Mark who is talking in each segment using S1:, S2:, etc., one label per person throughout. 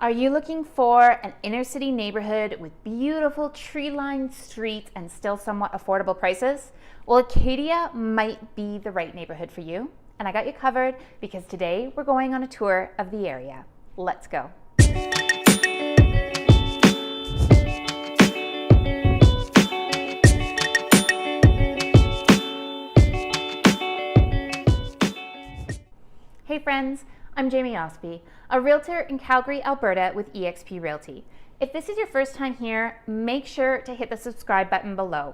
S1: Are you looking for an inner city neighborhood with beautiful tree-lined streets and still somewhat affordable prices? Well, Acadia might be the right neighborhood for you, and I got you covered because today we're going on a tour of the area. Let's go. Hey friends, I'm Jamie Osby, a realtor in Calgary, Alberta with EXP Realty. If this is your first time here, make sure to hit the subscribe button below.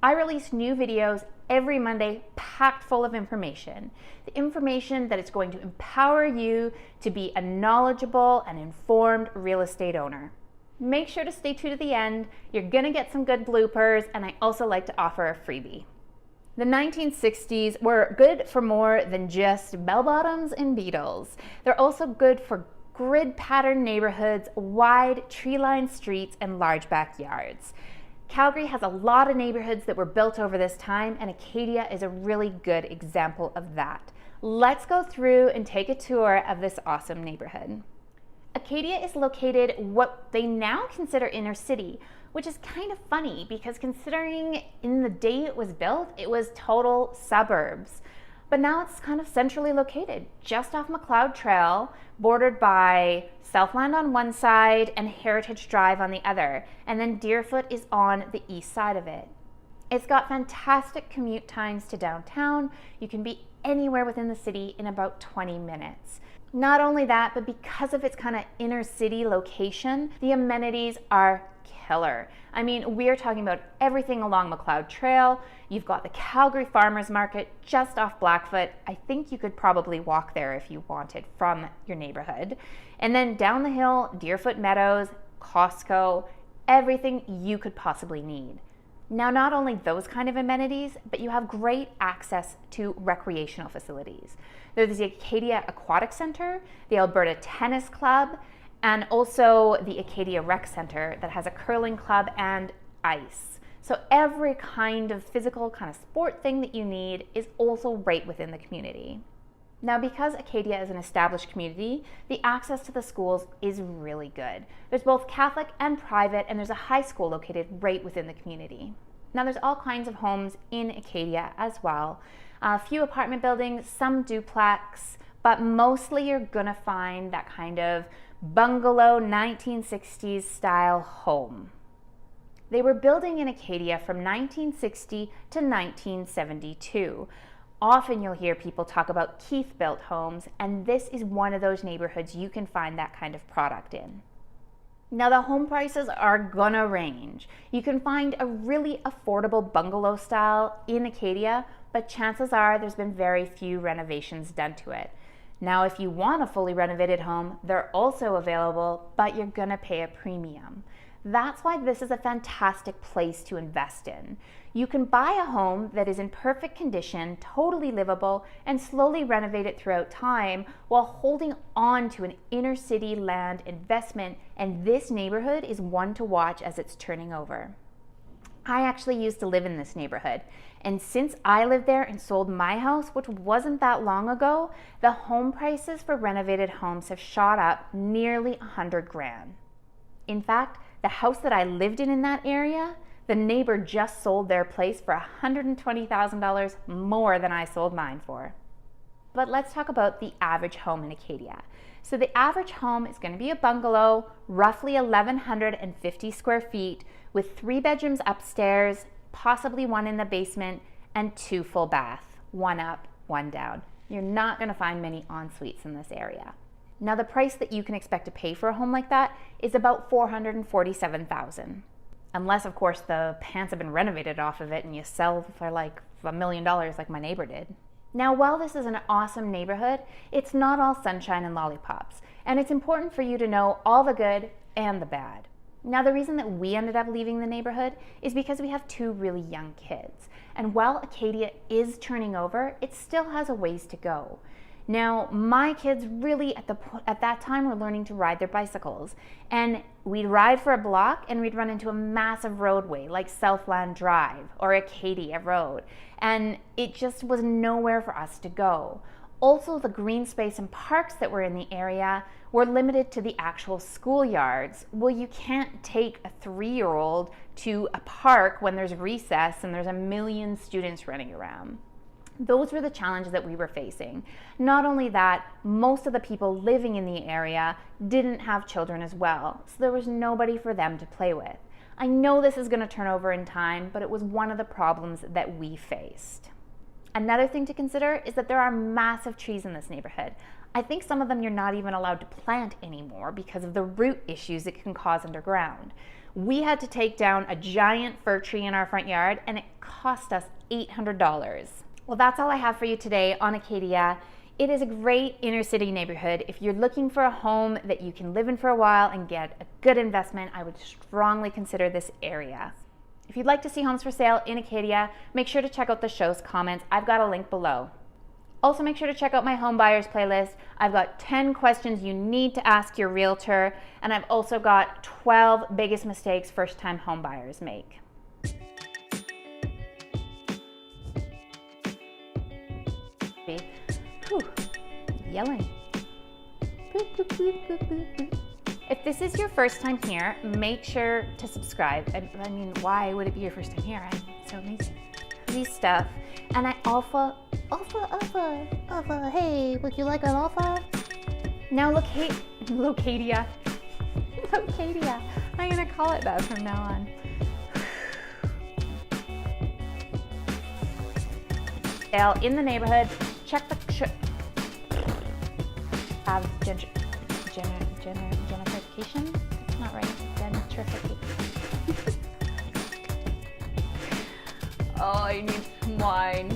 S1: I release new videos every Monday packed full of information. The information that is going to empower you to be a knowledgeable and informed real estate owner. Make sure to stay true to the end. You're gonna get some good bloopers, and I also like to offer a freebie. The 1960s were good for more than just bell-bottoms and Beatles. They're also good for grid-patterned neighborhoods, wide tree-lined streets, and large backyards. Calgary has a lot of neighborhoods that were built over this time, and Acadia is a really good example of that. Let's go through and take a tour of this awesome neighborhood. Acadia is located what they now consider inner city, which is kind of funny because considering in the day it was built, it was total suburbs. But now it's kind of centrally located, just off McLeod Trail, bordered by Southland on one side and Heritage Drive on the other, and then Deerfoot is on the east side of it. It's got fantastic commute times to downtown. You can be anywhere within the city in about 20 minutes. Not only that, but because of its kind of inner city location, the amenities are killer. I mean, we're talking about everything along McLeod Trail. You've got the Calgary Farmers Market just off Blackfoot. I think you could probably walk there if you wanted from your neighborhood. And then down the hill, Deerfoot Meadows, Costco, everything you could possibly need. Now, not only those kind of amenities, but you have great access to recreational facilities. There's the Acadia Aquatic Center, the Alberta Tennis Club, and also the Acadia Rec Center that has a curling club and ice. So every kind of physical kind of sport thing that you need is also right within the community. Now, because Acadia is an established community, the access to the schools is really good. There's both Catholic and private, and there's a high school located right within the community. Now, there's all kinds of homes in Acadia as well. A few apartment buildings, some duplex, but mostly you're gonna find that kind of bungalow 1960s style home. They were building in Acadia from 1960 to 1972. Often you'll hear people talk about Keith-built homes, and this is one of those neighborhoods you can find that kind of product in. Now, the home prices are gonna range. You can find a really affordable bungalow style in Acadia, but chances are there's been very few renovations done to it. Now, if you want a fully renovated home, they're also available, but you're gonna pay a premium. That's why this is a fantastic place to invest in. You can buy a home that is in perfect condition, totally livable, and slowly renovate it throughout time while holding on to an inner city land investment, and this neighborhood is one to watch as it's turning over. I actually used to live in this neighborhood, and since I lived there and sold my house, which wasn't that long ago, the home prices for renovated homes have shot up nearly 100 grand. In fact, the house that I lived in that area, the neighbor just sold their place for $120,000 more than I sold mine for. But let's talk about the average home in Acadia. So the average home is going to be a bungalow, roughly 1,150 square feet, with 3 bedrooms upstairs, possibly 1 in the basement, and 2 full baths, 1 up, 1 down. You're not going to find many en-suites in this area. Now, the price that you can expect to pay for a home like that is about $447,000. Unless, of course, the pants have been renovated off of it and you sell for like $1 million like my neighbor did. Now, while this is an awesome neighborhood, it's not all sunshine and lollipops, and it's important for you to know all the good and the bad. Now, the reason that we ended up leaving the neighborhood is because we have 2 really young kids, and while Acadia is turning over, it still has a ways to go. Now, my kids really at that time were learning to ride their bicycles, and we'd ride for a block and we'd run into a massive roadway like Southland Drive or Acadia Road, and it just was nowhere for us to go. Also, the green space and parks that were in the area We're limited to the actual schoolyards. Well, you can't take a 3-year-old to a park when there's recess and there's a million students running around. Those were the challenges that we were facing. Not only that, most of the people living in the area didn't have children as well, so there was nobody for them to play with. I know this is going to turn over in time, but it was one of the problems that we faced. Another thing to consider is that there are massive trees in this neighborhood. I think some of them you're not even allowed to plant anymore because of the root issues it can cause underground. We had to take down a giant fir tree in our front yard, and it cost us $800. Well, that's all I have for you today on Acadia. It is a great inner city neighborhood. If you're looking for a home that you can live in for a while and get a good investment, I would strongly consider this area. If you'd like to see homes for sale in Acadia, make sure to check out the show's comments. I've got a link below. Also, make sure to check out my home buyers playlist. I've got 10 questions you need to ask your realtor, and I've also got 12 biggest mistakes first-time home buyers make. Whew, yelling. If this is your first time here, make sure to subscribe. I mean, why would it be your first time here? It's so amazing. These stuff, and I offer, hey, would you like an offer? Now WellAcadia. WellAcadia. I'm gonna call it that from now on. Sale in the neighborhood. Check the have gentrification. It's not right. Gentrification. Oh, I need some wine.